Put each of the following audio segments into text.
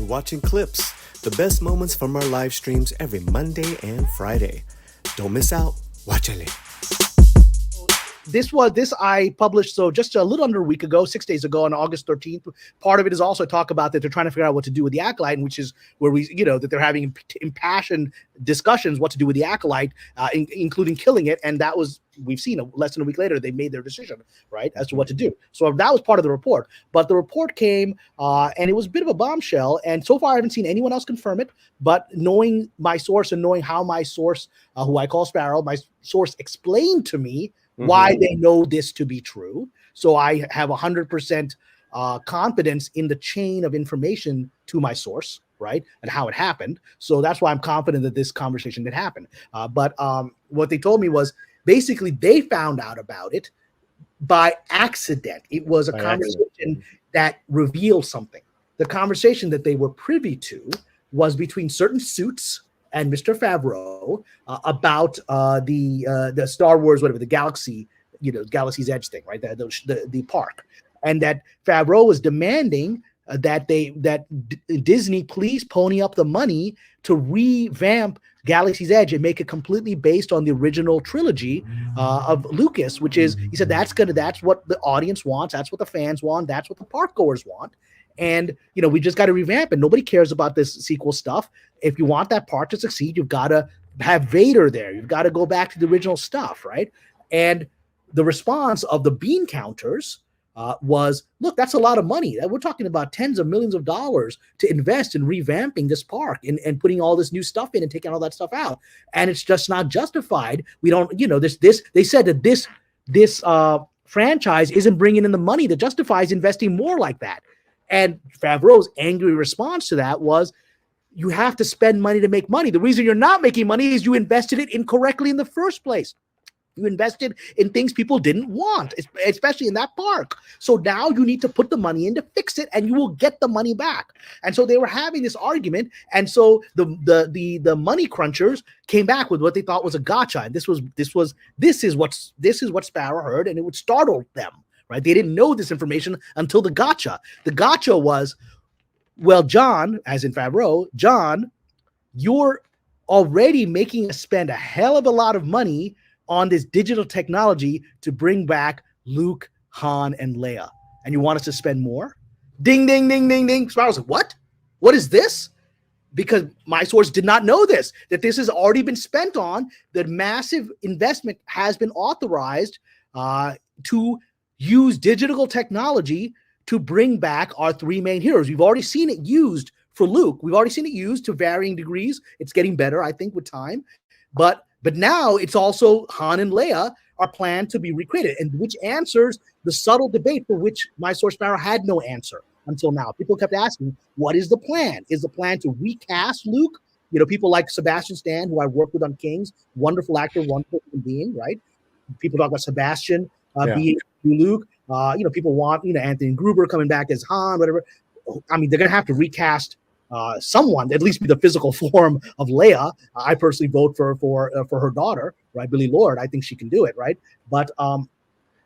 watching clips, the best moments from our live streams every Monday and Friday. Don't miss out. Watchale. This I published just a little under a week ago, 6 days ago, on August 13th. Part of it is also talk about that they're trying to figure out what to do with the Acolyte, which is where that they're having impassioned discussions what to do with the Acolyte, including killing it. And we've seen less than a week later, they made their decision, right, as to what to do. So that was part of the report. But the report came and it was a bit of a bombshell. And so far, I haven't seen anyone else confirm it. But knowing my source and knowing how my source, who I call Sparrow, my source explained to me why they know this to be true. So I have 100% confidence in the chain of information to my source, right, and how it happened. So that's why I'm confident that this conversation did happen. But what they told me was basically they found out about it by accident. It was a conversation that revealed something. The conversation that they were privy to was between certain suits and Mr. Favreau about the Star Wars, whatever, the Galaxy's Edge thing, right? The park, and that Favreau was demanding that Disney please pony up the money to revamp Galaxy's Edge and make it completely based on the original trilogy of Lucas, which is, he said, that's what the audience wants, that's what the fans want, that's what the park goers want. And, we just got to revamp it. Nobody cares about this sequel stuff. If you want that part to succeed, you've got to have Vader there. You've got to go back to the original stuff, right? And the response of the bean counters was, look, that's a lot of money. We're talking about tens of millions of dollars to invest in revamping this park and putting all this new stuff in and taking all that stuff out. And it's just not justified. We don't, they said that this franchise isn't bringing in the money that justifies investing more like that. And Favreau's angry response to that was, you have to spend money to make money. The reason you're not making money is you invested it incorrectly in the first place. You invested in things people didn't want, especially in that park. So now you need to put the money in to fix it, and you will get the money back. And so they were having this argument, and so the money crunchers came back with what they thought was a gotcha. And this is what Sparrow heard, and it would startle them. Right? They didn't know this information until the gotcha. The gotcha was, well, Jon, as in Favreau, Jon, you're already making us spend a hell of a lot of money on this digital technology to bring back Luke, Han, and Leia. And you want us to spend more? Ding, ding, ding, ding, ding. Sparrow's like, what? What is this? Because my source did not know this, that this has already been spent on. The massive investment has been authorized to use digital technology to bring back our three main heroes. We've already seen it used for Luke. We've already seen it used to varying degrees. It's getting better, I think, with time. But now it's also Han and Leia are planned to be recreated, and which answers the subtle debate for which my source Sparrow had no answer until now. People kept asking, what is the plan? Is the plan to recast Luke? People like Sebastian Stan, who I worked with on Kings, wonderful actor, wonderful human being, right? People talk about Sebastian being Luke. People want Anthony Gruber coming back as Han, whatever. I mean, they're gonna have to recast someone, at least be the physical form of Leia. I personally vote for her daughter, right, Billie Lourd. I think she can do it, right? But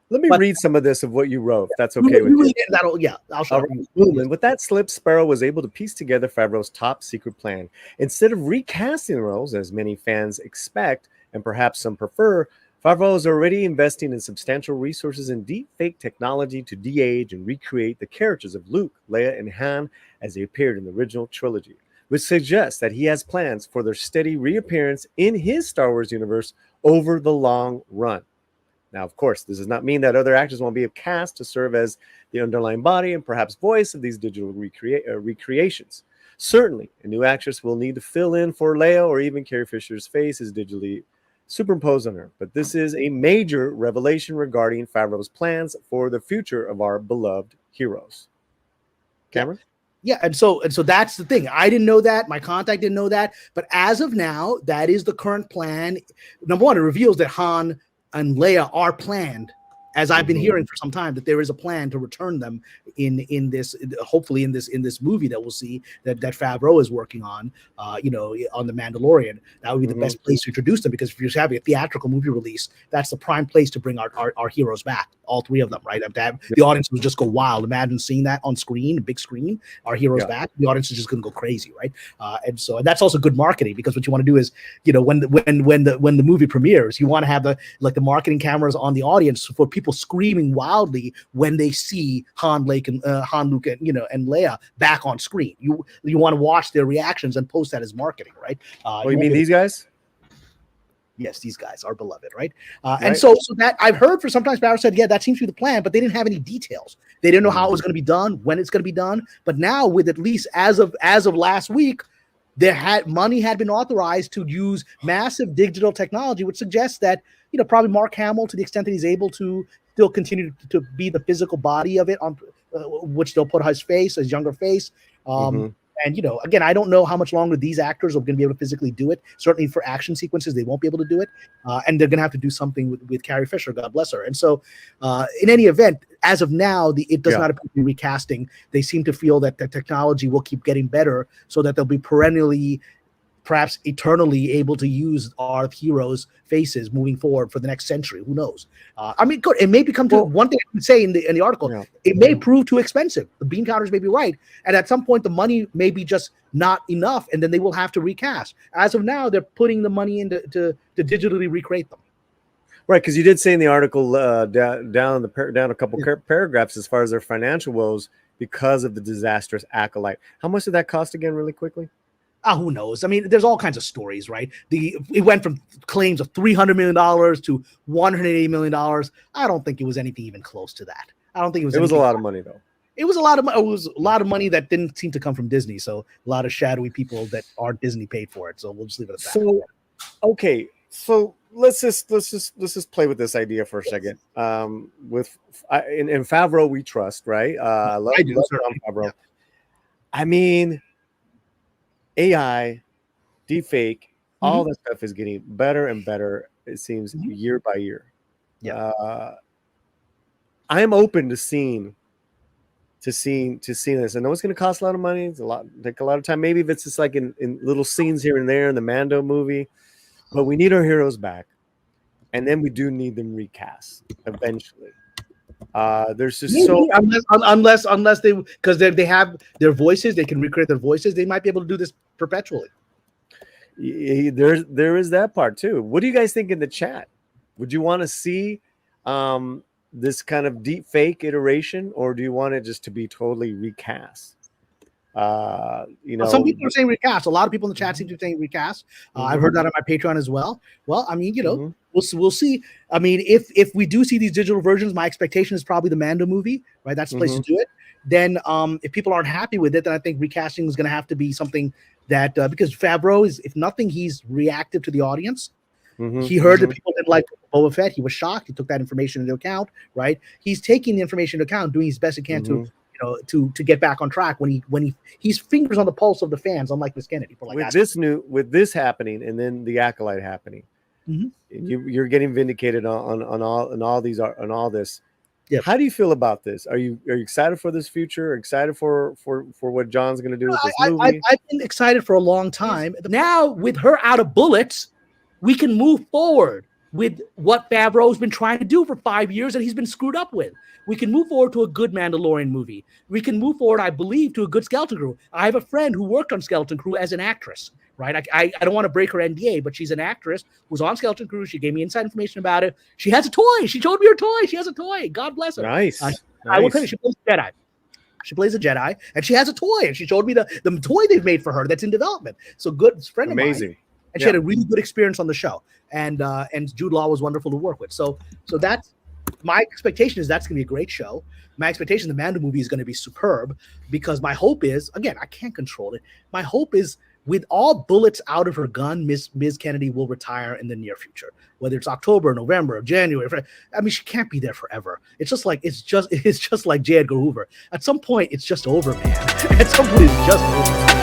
let me read some of this of what you wrote, if that's okay with you. I'll show you. With that slip, Sparrow was able to piece together Favreau's top secret plan. Instead of recasting the roles, as many fans expect, and perhaps some prefer, Favreau is already investing in substantial resources in deep fake technology to de-age and recreate the characters of Luke, Leia, and Han as they appeared in the original trilogy, which suggests that he has plans for their steady reappearance in his Star Wars universe over the long run. Now, of course, this does not mean that other actors won't be cast to serve as the underlying body and perhaps voice of these digital recreations. Certainly, a new actress will need to fill in for Leia, or even Carrie Fisher's face is digitally superimposed on her. But this is a major revelation regarding Favreau's plans for the future of our beloved heroes. Cameron? Yeah, and so that's the thing. I didn't know that. My contact didn't know that. But as of now, that is the current plan. Number one, it reveals that Han and Leia are planned as I've been hearing for some time, that there is a plan to return them in this, hopefully in this movie that we'll see that Favreau is working on, on The Mandalorian. That would be the best place to introduce them, because if you're having a theatrical movie release, that's the prime place to bring our heroes back, all three of them, right? The audience will just go wild. Imagine seeing that on screen, big screen, our heroes back. The audience is just going to go crazy, right? And that's also good marketing, because what you want to do is, when the movie premieres, you want to have the marketing cameras on the audience for people screaming wildly when they see Han, Luke, and Leia back on screen. You want to watch their reactions and post that as marketing, right? You mean these guys? Yes, these guys are beloved, right? And so that I've heard for sometimes Favreau said, yeah, that seems to be the plan, but they didn't have any details. They didn't know how it was going to be done, when it's going to be done. But now, with at least as of last week, money had been authorized to use massive digital technology, which suggests that probably Mark Hamill, to the extent that he's able to still continue to be the physical body of it, on which they'll put his younger face. And again, I don't know how much longer these actors are going to be able to physically do it. Certainly for action sequences, they won't be able to do it, and they're going to have to do something with Carrie Fisher, God bless her. And so, in any event, as of now, it does not appear to be recasting. They seem to feel that the technology will keep getting better, so that they'll be perennially, perhaps eternally, able to use our heroes' faces moving forward for the next century. Who knows? Good. It may become one thing I would say in the article. Yeah. It may prove too expensive. The bean counters may be right, and at some point the money may be just not enough, and then they will have to recast. As of now, they're putting the money into to digitally recreate them. Right, because you did say in the article down a couple paragraphs as far as their financial woes because of the disastrous Acolyte. How much did that cost again, really quickly? Who knows? There's all kinds of stories, right? It went from claims of $300 million to $180 million. I don't think it was anything even close to that. I don't think it was. It was a lot of money, though. It was a lot of money. It was a lot of money that didn't seem to come from Disney. So a lot of shadowy people that aren't Disney paid for it. So we'll just leave it at that. So, okay. So let's just play with this idea for a second. In Favreau, we trust, right? I love Jon Favreau. Yeah. AI, deepfake, all that stuff is getting better and better. It seems year by year. Yeah, I am open to seeing this. I know it's going to cost a lot of money. It's take a lot of time. Maybe if it's just like in little scenes here and there in the Mando movie, but we need our heroes back, and then we do need them recast eventually. There's just unless they, because they have their voices, they can recreate their voices. They might be able to do this perpetually. There is that part too. What do you guys think in the chat? Would you want to see this kind of deep fake iteration, or do you want it just to be totally recast? Some people are saying recast. A lot of people in the chat seem to be saying recast. I've heard that on my Patreon as well. Well, we'll see. If we do see these digital versions, my expectation is probably the Mando movie, right? That's the place to do it. Then, if people aren't happy with it, then I think recasting is going to have to be something that because Favreau is, if nothing, he's reactive to the audience. He heard that people didn't like Boba Fett. He was shocked. He took that information into account, right? He's taking the information into account, doing his best he can to get back on track when he's fingers on the pulse of the fans, unlike Miss Kennedy. With this happening and then the Acolyte happening, you're getting vindicated on all this. Yep. How do you feel about this? Are you excited for this future? Excited for what Jon's going to do with this movie? I've been excited for a long time. Now with her out of bullets, we can move forward with what Favreau's been trying to do for 5 years that he's been screwed up with. We can move forward to a good Mandalorian movie. We can move forward, I believe, to a good Skeleton Crew. I have a friend who worked on Skeleton Crew as an actress, right? I don't want to break her NDA, but she's an actress who's on Skeleton Crew. She gave me inside information about it. She has a toy. She showed me her toy. She has a toy. God bless her. Nice. I will tell you, she plays a Jedi. She plays a Jedi, and she has a toy. And she showed me the toy they've made for her that's in development. So good friend of mine. And she had a really good experience on the show. And Jude Law was wonderful to work with. So that's my expectation is that's going to be a great show. My expectation the Mando movie is going to be superb because my hope is, again, I can't control it. My hope is with all bullets out of her gun, Ms. Kennedy will retire in the near future, whether it's October, November, January. She can't be there forever. It's just like J. Edgar Hoover. At some point, it's just over, man. At some point, it's just over.